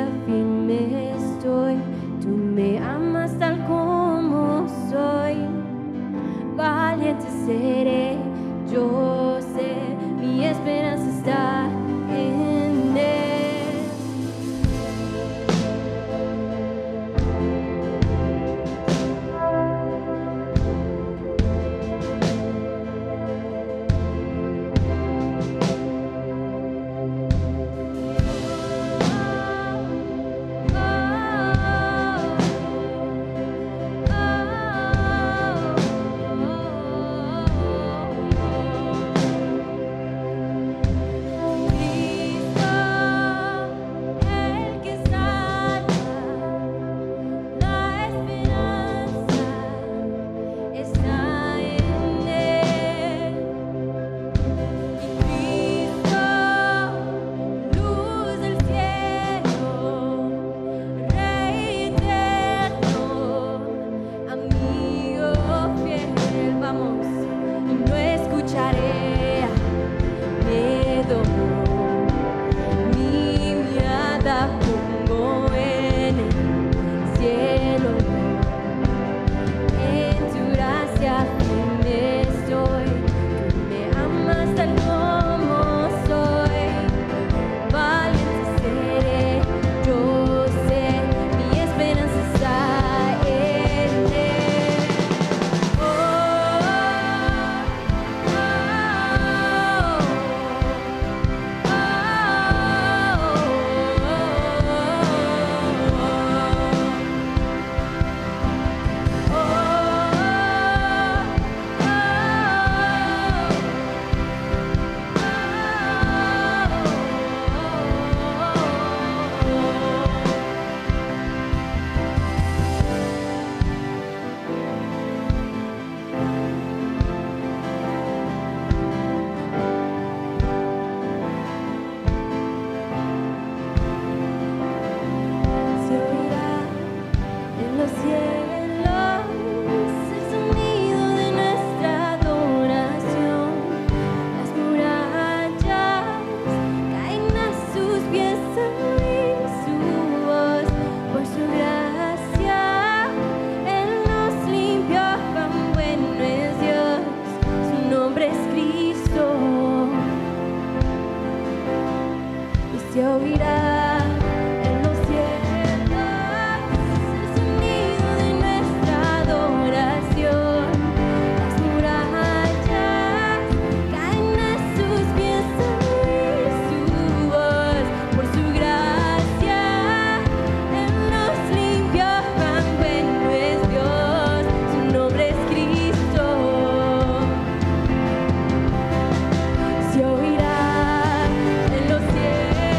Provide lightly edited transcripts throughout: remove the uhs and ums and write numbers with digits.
presencia firme estoy. Tú me amas tal como soy. Valiente seré, yo sé, mi esperanza está en Él. Se oirá en los cielos el sonido de nuestra adoración. Las murallas caen a sus pies al oír su voz. Por su gracia Él nos limpió, cuán bueno es Dios. Su nombre es Cristo. Se oirá en los cielos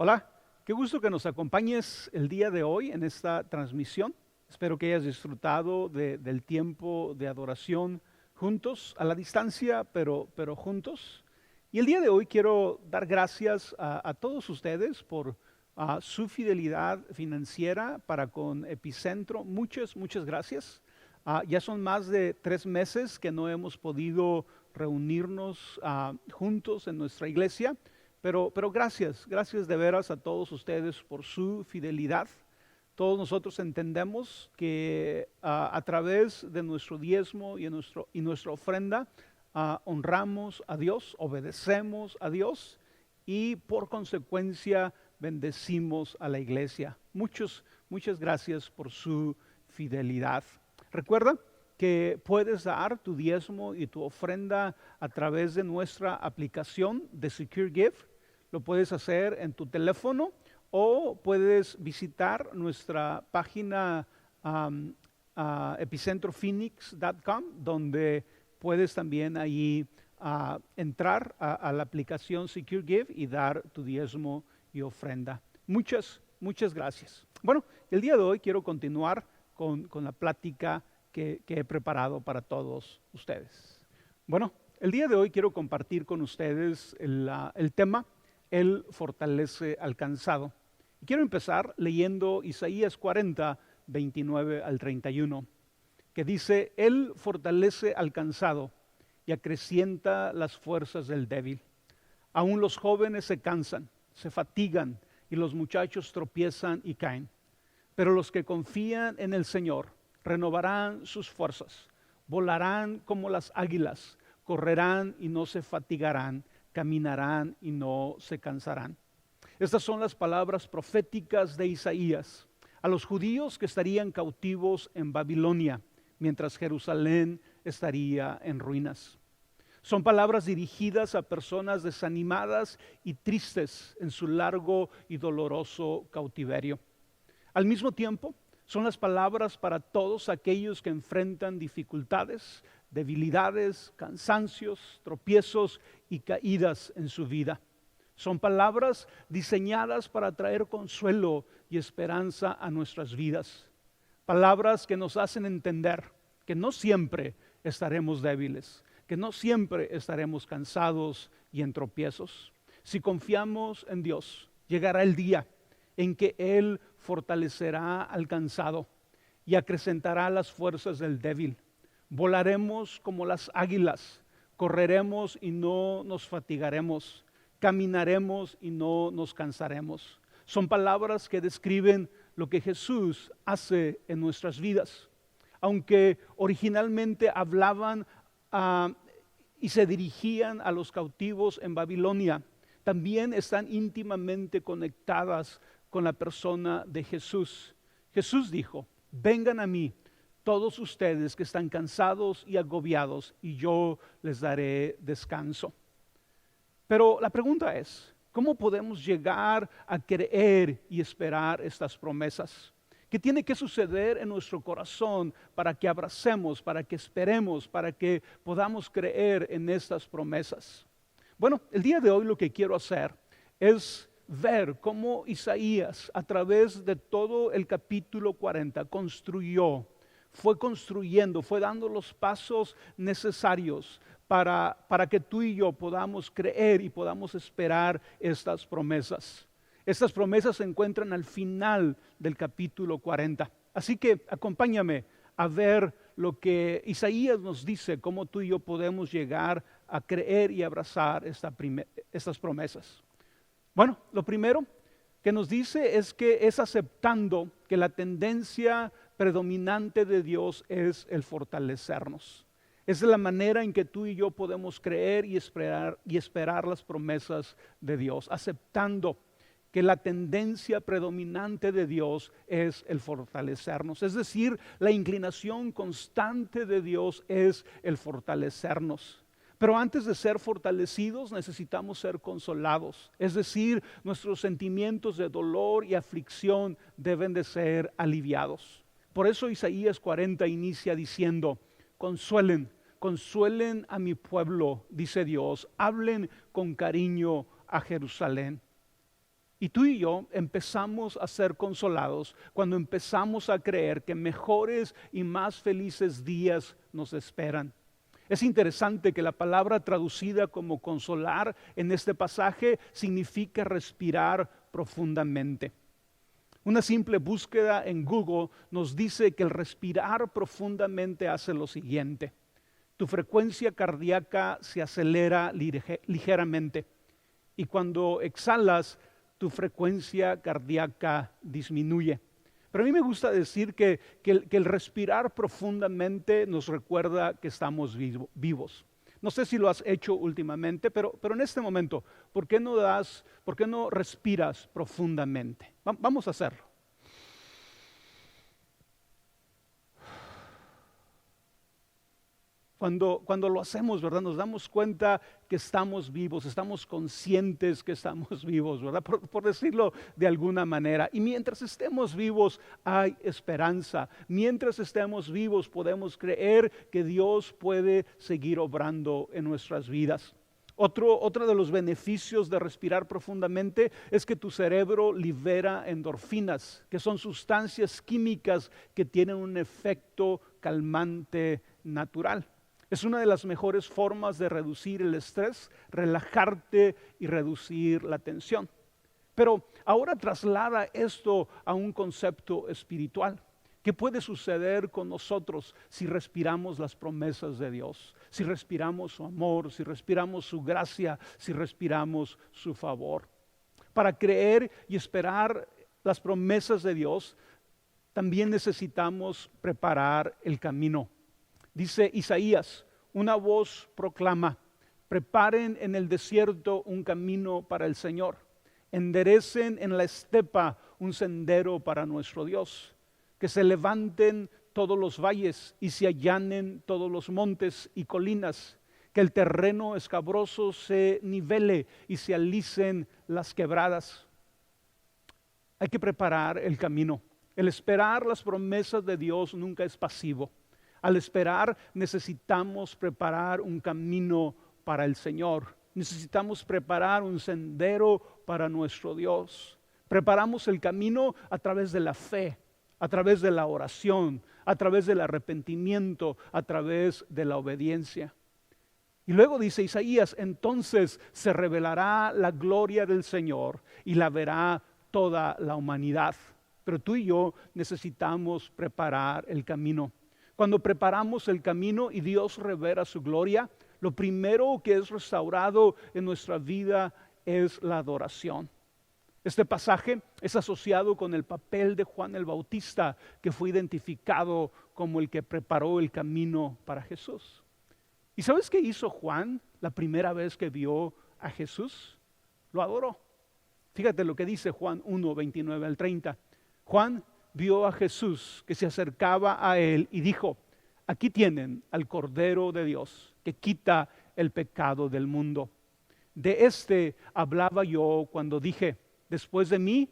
Hola, qué gusto que nos acompañes el día de hoy en esta transmisión. Espero que hayas disfrutado del tiempo de adoración juntos, a la distancia, pero juntos. Y el día de hoy quiero dar gracias a todos ustedes por su fidelidad financiera para con Epicentro. Muchas gracias. Ya son más de 3 meses que no hemos podido reunirnos juntos en nuestra iglesia. Pero gracias de veras a todos ustedes por su fidelidad. Todos nosotros entendemos que a través de nuestro diezmo y nuestra ofrenda honramos a Dios, obedecemos a Dios y por consecuencia bendecimos a la iglesia. Muchas gracias por su fidelidad. Recuerda que puedes dar tu diezmo y tu ofrenda a través de nuestra aplicación de Secure Gift. Lo puedes hacer en tu teléfono o puedes visitar nuestra página epicentrophoenix.com, donde puedes también ahí entrar a la aplicación Secure Give y dar tu diezmo y ofrenda. Muchas gracias. Bueno, el día de hoy quiero continuar con la plática que he preparado para todos ustedes. Bueno, el día de hoy quiero compartir con ustedes el tema Él fortalece al cansado. Y quiero empezar leyendo Isaías 40, 29 al 31, que dice: Él fortalece al cansado y acrecienta las fuerzas del débil. Aún los jóvenes se cansan, se fatigan y los muchachos tropiezan y caen. Pero los que confían en el Señor renovarán sus fuerzas, volarán como las águilas, correrán y no se fatigarán, caminarán y no se cansarán. Estas son las palabras proféticas de Isaías a los judíos que estarían cautivos en Babilonia, mientras Jerusalén estaría en ruinas. Son palabras dirigidas a personas desanimadas y tristes en su largo y doloroso cautiverio. Al mismo tiempo, son las palabras para todos aquellos que enfrentan dificultades, debilidades, cansancios, tropiezos y caídas en su vida. Son palabras diseñadas para traer consuelo y esperanza a nuestras vidas. Palabras que nos hacen entender que no siempre estaremos débiles, que no siempre estaremos cansados y en tropiezos. Si confiamos en Dios, llegará el día en que Él fortalecerá al cansado y acrecentará las fuerzas del débil. Volaremos como las águilas, correremos y no nos fatigaremos, caminaremos y no nos cansaremos. Son palabras que describen lo que Jesús hace en nuestras vidas. Aunque originalmente hablaban y se dirigían a los cautivos en Babilonia, también están íntimamente conectadas con la persona de Jesús. Jesús dijo: vengan a mí todos ustedes que están cansados y agobiados, y yo les daré descanso. Pero la pregunta es, ¿cómo podemos llegar a creer y esperar estas promesas? ¿Qué tiene que suceder en nuestro corazón para que abracemos, para que esperemos, para que podamos creer en estas promesas? Bueno, el día de hoy lo que quiero hacer es ver cómo Isaías, a través de todo el capítulo 40, fue construyendo, fue dando los pasos necesarios para que tú y yo podamos creer y podamos esperar estas promesas. Estas promesas se encuentran al final del capítulo 40. Así que acompáñame a ver lo que Isaías nos dice, cómo tú y yo podemos llegar a creer y abrazar estas promesas. Bueno, lo primero que nos dice es que es aceptando que la tendencia predominante de Dios es el fortalecernos. Es la manera en que tú y yo podemos creer y esperar las promesas de Dios, aceptando que la tendencia predominante de Dios es el fortalecernos. Es decir, la inclinación constante de Dios es el fortalecernos. Pero antes de ser fortalecidos necesitamos ser consolados. Es decir, nuestros sentimientos de dolor y aflicción deben de ser aliviados. Por eso Isaías 40 inicia diciendo: consuelen a mi pueblo, dice Dios, hablen con cariño a Jerusalén. Y tú y yo empezamos a ser consolados cuando empezamos a creer que mejores y más felices días nos esperan. Es interesante que la palabra traducida como consolar en este pasaje significa respirar profundamente. Una simple búsqueda en Google nos dice que el respirar profundamente hace lo siguiente. Tu frecuencia cardíaca se acelera ligeramente y cuando exhalas, tu frecuencia cardíaca disminuye. Pero a mí me gusta decir que el respirar profundamente nos recuerda que estamos vivos. No sé si lo has hecho últimamente, pero en este momento, ¿por qué no respiras profundamente? Vamos a hacerlo. Cuando lo hacemos, ¿verdad? Nos damos cuenta que estamos vivos, estamos conscientes que estamos vivos, ¿verdad? Por decirlo de alguna manera. Y mientras estemos vivos hay esperanza. Mientras estemos vivos podemos creer que Dios puede seguir obrando en nuestras vidas. Otro de los beneficios de respirar profundamente es que tu cerebro libera endorfinas, que son sustancias químicas que tienen un efecto calmante natural. Es una de las mejores formas de reducir el estrés, relajarte y reducir la tensión. Pero ahora traslada esto a un concepto espiritual. ¿Qué puede suceder con nosotros si respiramos las promesas de Dios? Si respiramos su amor, si respiramos su gracia, si respiramos su favor. Para creer y esperar las promesas de Dios, también necesitamos preparar el camino. Dice Isaías, una voz proclama, preparen en el desierto un camino para el Señor, enderecen en la estepa un sendero para nuestro Dios, que se levanten todos los valles y se allanen todos los montes y colinas, que el terreno escabroso se nivele y se alicen las quebradas. Hay que preparar el camino. El esperar las promesas de Dios nunca es pasivo. Al esperar necesitamos preparar un camino para el Señor. Necesitamos preparar un sendero para nuestro Dios. Preparamos el camino a través de la fe, a través de la oración, a través del arrepentimiento, a través de la obediencia. Y luego dice Isaías, entonces se revelará la gloria del Señor y la verá toda la humanidad. Pero tú y yo necesitamos preparar el camino. Cuando preparamos el camino y Dios revela su gloria, lo primero que es restaurado en nuestra vida es la adoración. Este pasaje es asociado con el papel de Juan el Bautista, que fue identificado como el que preparó el camino para Jesús. ¿Y sabes qué hizo Juan la primera vez que vio a Jesús? Lo adoró. Fíjate lo que dice Juan 1, 29 al 30. Juan vio a Jesús que se acercaba a él y dijo, aquí tienen al Cordero de Dios que quita el pecado del mundo. De este hablaba yo cuando dije, después de mí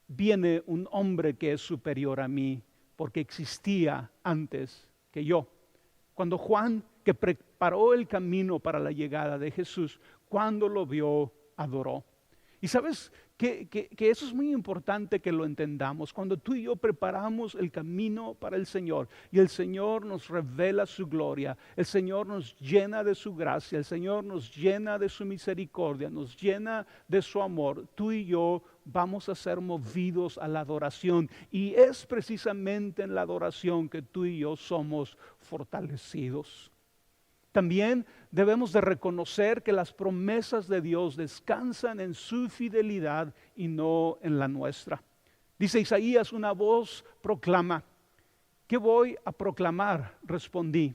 viene un hombre que es superior a mí, porque existía antes que yo. Cuando Juan, que preparó el camino para la llegada de Jesús, cuando lo vio, adoró. Y sabes que eso es muy importante que lo entendamos. Cuando tú y yo preparamos el camino para el Señor y el Señor nos revela su gloria, el Señor nos llena de su gracia, el Señor nos llena de su misericordia, nos llena de su amor, tú y yo vamos a ser movidos a la adoración. Y es precisamente en la adoración que tú y yo somos fortalecidos. También debemos de reconocer que las promesas de Dios descansan en su fidelidad y no en la nuestra. Dice Isaías, una voz proclama. ¿Qué voy a proclamar? Respondí,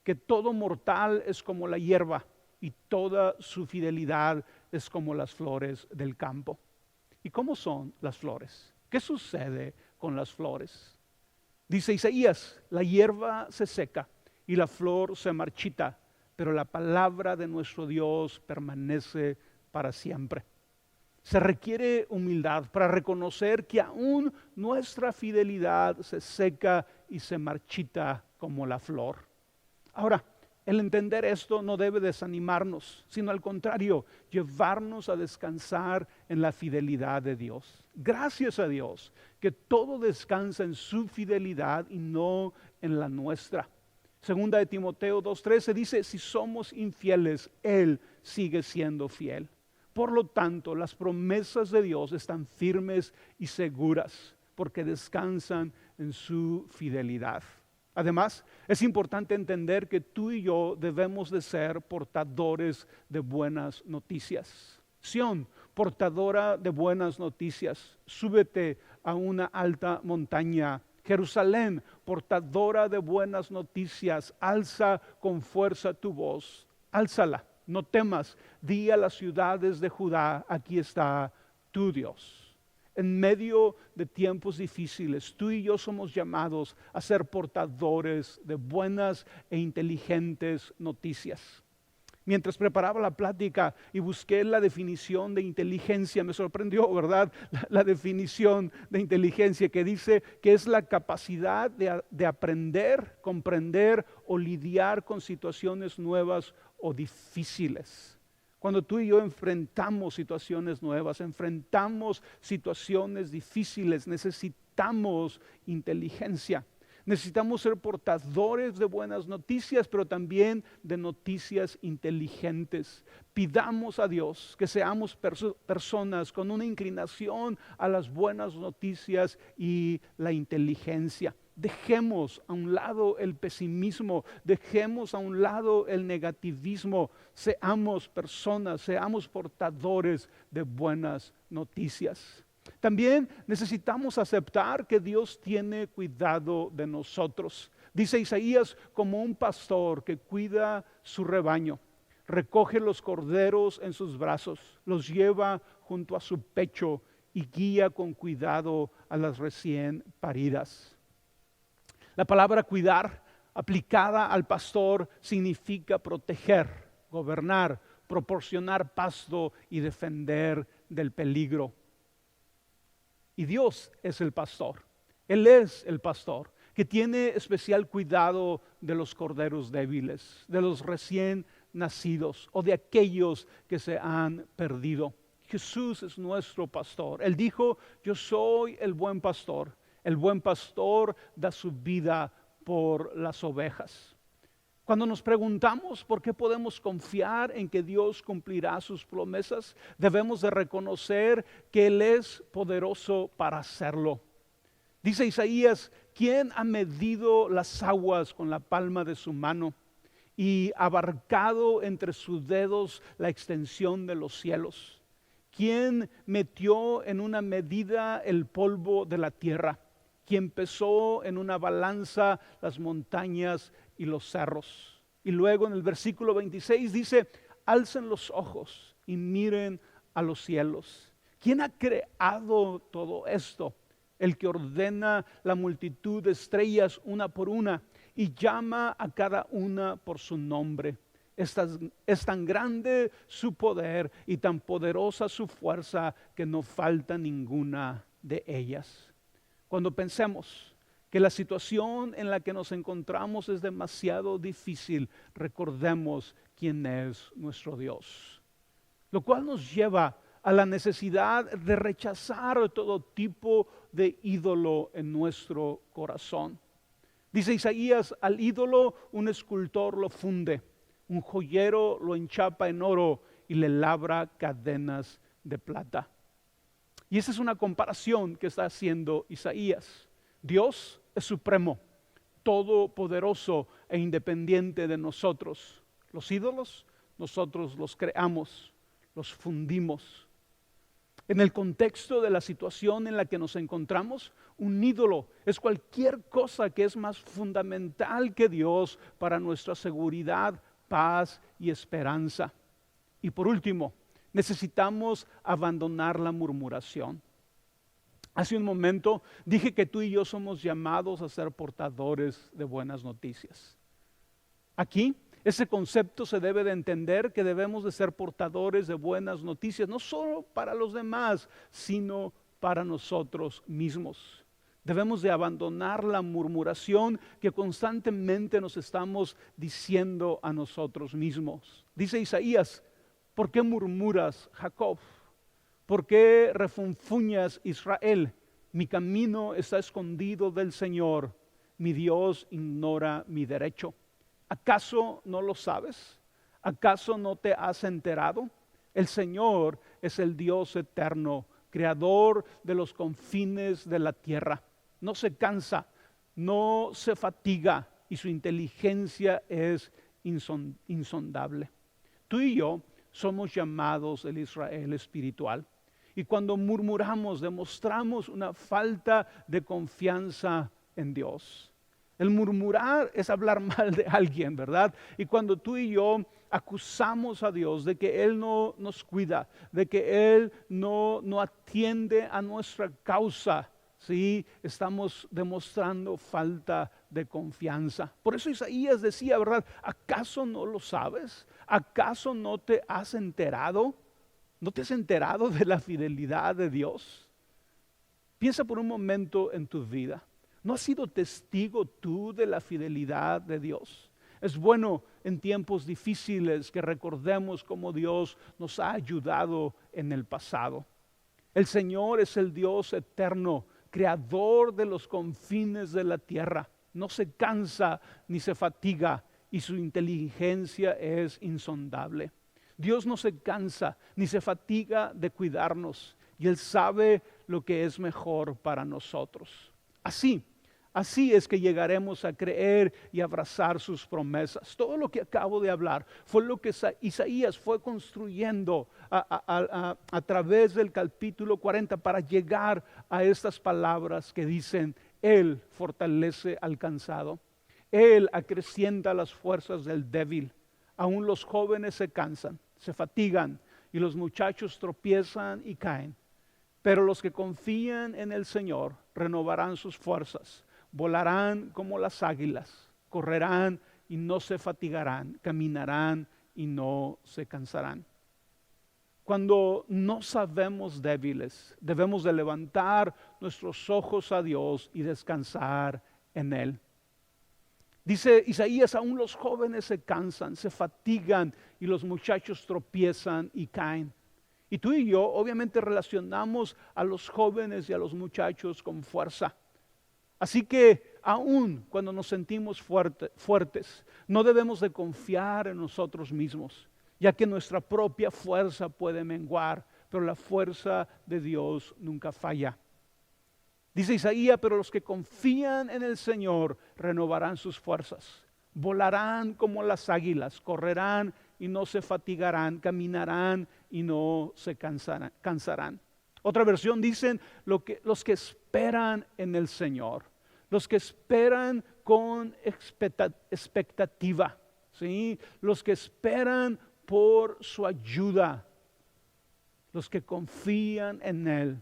que todo mortal es como la hierba y toda su fidelidad es como las flores del campo. ¿Y cómo son las flores? ¿Qué sucede con las flores? Dice Isaías, la hierba se seca y la flor se marchita, pero la palabra de nuestro Dios permanece para siempre. Se requiere humildad para reconocer que aún nuestra fidelidad se seca y se marchita como la flor. Ahora, el entender esto no debe desanimarnos, sino al contrario, llevarnos a descansar en la fidelidad de Dios. Gracias a Dios que todo descansa en su fidelidad y no en la nuestra. Segunda de Timoteo 2:13 dice, si somos infieles, Él sigue siendo fiel. Por lo tanto, las promesas de Dios están firmes y seguras porque descansan en su fidelidad. Además, es importante entender que tú y yo debemos de ser portadores de buenas noticias. Sión, portadora de buenas noticias, súbete a una alta montaña. Jerusalén, portadora de buenas noticias, alza con fuerza tu voz, álzala, no temas, di a las ciudades de Judá, aquí está tu Dios. En medio de tiempos difíciles, tú y yo somos llamados a ser portadores de buenas e inteligentes noticias. Mientras preparaba la plática y busqué la definición de inteligencia, me sorprendió, ¿verdad? La definición de inteligencia que dice que es la capacidad de aprender, comprender o lidiar con situaciones nuevas o difíciles. Cuando tú y yo enfrentamos situaciones nuevas, enfrentamos situaciones difíciles, necesitamos inteligencia. Necesitamos ser portadores de buenas noticias, pero también de noticias inteligentes. Pidamos a Dios que seamos personas con una inclinación a las buenas noticias y la inteligencia. Dejemos a un lado el pesimismo, dejemos a un lado el negativismo. Seamos personas, seamos portadores de buenas noticias. También necesitamos aceptar que Dios tiene cuidado de nosotros. Dice Isaías, como un pastor que cuida su rebaño, recoge los corderos en sus brazos, los lleva junto a su pecho y guía con cuidado a las recién paridas. La palabra cuidar, aplicada al pastor, significa proteger, gobernar, proporcionar pasto y defender del peligro. Y Dios es el pastor. Él es el pastor que tiene especial cuidado de los corderos débiles, de los recién nacidos o de aquellos que se han perdido. Jesús es nuestro pastor. Él dijo, yo soy el buen pastor. El buen pastor da su vida por las ovejas. Cuando nos preguntamos por qué podemos confiar en que Dios cumplirá sus promesas, debemos de reconocer que Él es poderoso para hacerlo. Dice Isaías, ¿quién ha medido las aguas con la palma de su mano y abarcado entre sus dedos la extensión de los cielos? ¿Quién metió en una medida el polvo de la tierra? ¿Quién pesó en una balanza las montañas y los cerros? Y luego en el versículo 26 dice, alcen los ojos y miren a los cielos. ¿Quién ha creado todo esto? El que ordena la multitud de estrellas una por una y llama a cada una por su nombre. Es tan grande su poder y tan poderosa su fuerza que no falta ninguna de ellas. Cuando pensemos que la situación en la que nos encontramos es demasiado difícil, recordemos quién es nuestro Dios. Lo cual nos lleva a la necesidad de rechazar todo tipo de ídolo en nuestro corazón. Dice Isaías, al ídolo un escultor lo funde, un joyero lo enchapa en oro y le labra cadenas de plata. Y esa es una comparación que está haciendo Isaías. Dios es supremo, todopoderoso e independiente de nosotros. Los ídolos, nosotros los creamos, los fundimos. En el contexto de la situación en la que nos encontramos, un ídolo es cualquier cosa que es más fundamental que Dios para nuestra seguridad, paz y esperanza. Y por último, necesitamos abandonar la murmuración. Hace un momento dije que tú y yo somos llamados a ser portadores de buenas noticias. Aquí, ese concepto se debe de entender que debemos de ser portadores de buenas noticias, no solo para los demás, sino para nosotros mismos. Debemos de abandonar la murmuración que constantemente nos estamos diciendo a nosotros mismos. Dice Isaías, ¿por qué murmuras, Jacob? ¿Por qué refunfuñas, Israel? Mi camino está escondido del Señor, mi Dios ignora mi derecho. ¿Acaso no lo sabes? ¿Acaso no te has enterado? El Señor es el Dios eterno, creador de los confines de la tierra. No se cansa, no se fatiga y su inteligencia es insondable. Tú y yo somos llamados el Israel espiritual. Y cuando murmuramos, demostramos una falta de confianza en Dios. El murmurar es hablar mal de alguien, ¿verdad? Y cuando tú y yo acusamos a Dios de que Él no nos cuida, de que Él no atiende a nuestra causa, ¿sí? Estamos demostrando falta de confianza. Por eso Isaías decía, ¿verdad? ¿Acaso no lo sabes? ¿Acaso no te has enterado? ¿No te has enterado de la fidelidad de Dios? Piensa por un momento en tu vida. ¿No has sido testigo tú de la fidelidad de Dios? Es bueno en tiempos difíciles que recordemos cómo Dios nos ha ayudado en el pasado. El Señor es el Dios eterno, creador de los confines de la tierra. No se cansa ni se fatiga y su inteligencia es insondable. Dios no se cansa ni se fatiga de cuidarnos y Él sabe lo que es mejor para nosotros. Así es que llegaremos a creer y abrazar sus promesas. Todo lo que acabo de hablar fue lo que Isaías fue construyendo a través del capítulo 40 para llegar a estas palabras que dicen: Él fortalece al cansado, Él acrecienta las fuerzas del débil. Aún los jóvenes se cansan, se fatigan y los muchachos tropiezan y caen. Pero los que confían en el Señor renovarán sus fuerzas, volarán como las águilas, correrán y no se fatigarán, caminarán y no se cansarán. Cuando nos sabemos débiles, debemos de levantar nuestros ojos a Dios y descansar en Él. Dice Isaías, aún los jóvenes se cansan, se fatigan y los muchachos tropiezan y caen. Y tú y yo obviamente relacionamos a los jóvenes y a los muchachos con fuerza. Así que aún cuando nos sentimos fuertes, no debemos de confiar en nosotros mismos, ya que nuestra propia fuerza puede menguar, pero la fuerza de Dios nunca falla. Dice Isaías, pero los que confían en el Señor renovarán sus fuerzas, volarán como las águilas, correrán y no se fatigarán, caminarán y no se cansarán. Otra versión dicen los que esperan en el Señor, los que esperan con expectativa, ¿sí? Los que esperan por su ayuda, los que confían en Él,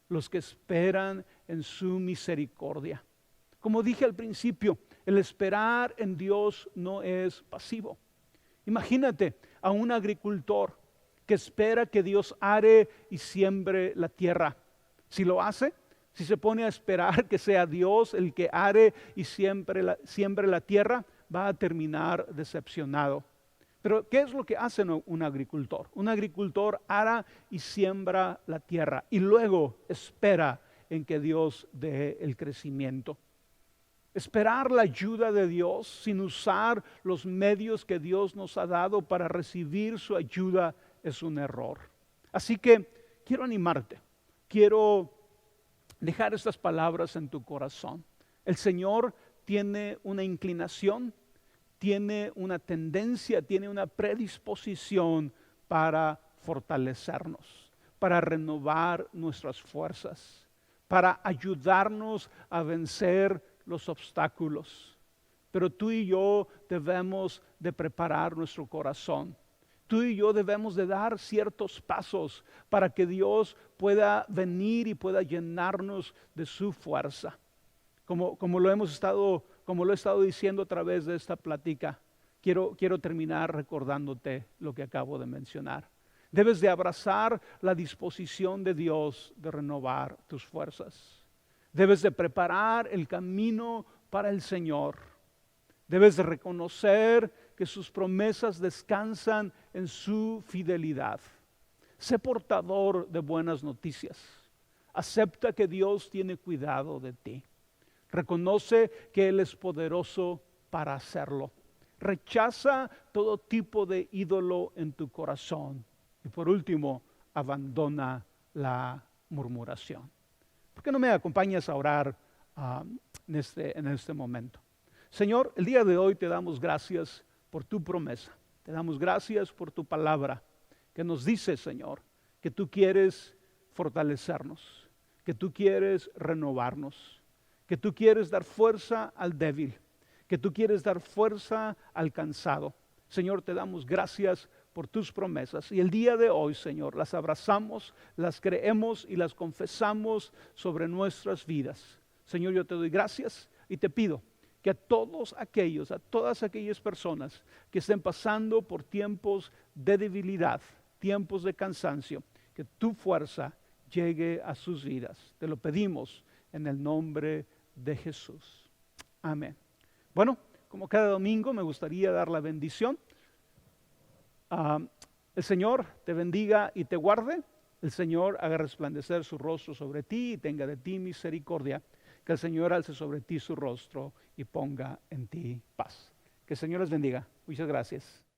los que esperan en su misericordia. Como dije al principio, el esperar en Dios no es pasivo. Imagínate a un agricultor que espera que Dios are y siembre la tierra. Si lo hace, si se pone a esperar que sea Dios el que are y siembre la tierra, va a terminar decepcionado. Pero ¿qué es lo que hace un agricultor? Un agricultor ara y siembra la tierra y luego espera en que Dios dé el crecimiento. Esperar la ayuda de Dios sin usar los medios que Dios nos ha dado para recibir su ayuda es un error. Así que quiero animarte, quiero dejar estas palabras en tu corazón. El Señor tiene una inclinación, tiene una tendencia, tiene una predisposición para fortalecernos, para renovar nuestras fuerzas, para ayudarnos a vencer los obstáculos. Pero tú y yo debemos de preparar nuestro corazón. Tú y yo debemos de dar ciertos pasos para que Dios pueda venir y pueda llenarnos de su fuerza. Como lo he estado diciendo a través de esta plática, quiero terminar recordándote lo que acabo de mencionar. Debes de abrazar la disposición de Dios de renovar tus fuerzas. Debes de preparar el camino para el Señor. Debes de reconocer que sus promesas descansan en su fidelidad. Sé portador de buenas noticias. Acepta que Dios tiene cuidado de ti. Reconoce que Él es poderoso para hacerlo. Rechaza todo tipo de ídolo en tu corazón. Y por último, abandona la murmuración. ¿Por qué no me acompañas a orar en este momento? Señor, el día de hoy te damos gracias por tu promesa. Te damos gracias por tu palabra que nos dice, Señor, que tú quieres fortalecernos, que tú quieres renovarnos, que tú quieres dar fuerza al débil, que tú quieres dar fuerza al cansado. Señor, te damos gracias por tus promesas. Y el día de hoy, Señor, las abrazamos, las creemos y las confesamos sobre nuestras vidas. Señor, yo te doy gracias y te pido que a todas aquellas personas que estén pasando por tiempos de debilidad, tiempos de cansancio, que tu fuerza llegue a sus vidas. Te lo pedimos en el nombre de Jesús. Amén. Bueno, como cada domingo me gustaría dar la bendición. El Señor te bendiga y te guarde. El Señor haga resplandecer su rostro sobre ti y tenga de ti misericordia. Que el Señor alce sobre ti su rostro y ponga en ti paz. Que el Señor les bendiga. Muchas gracias.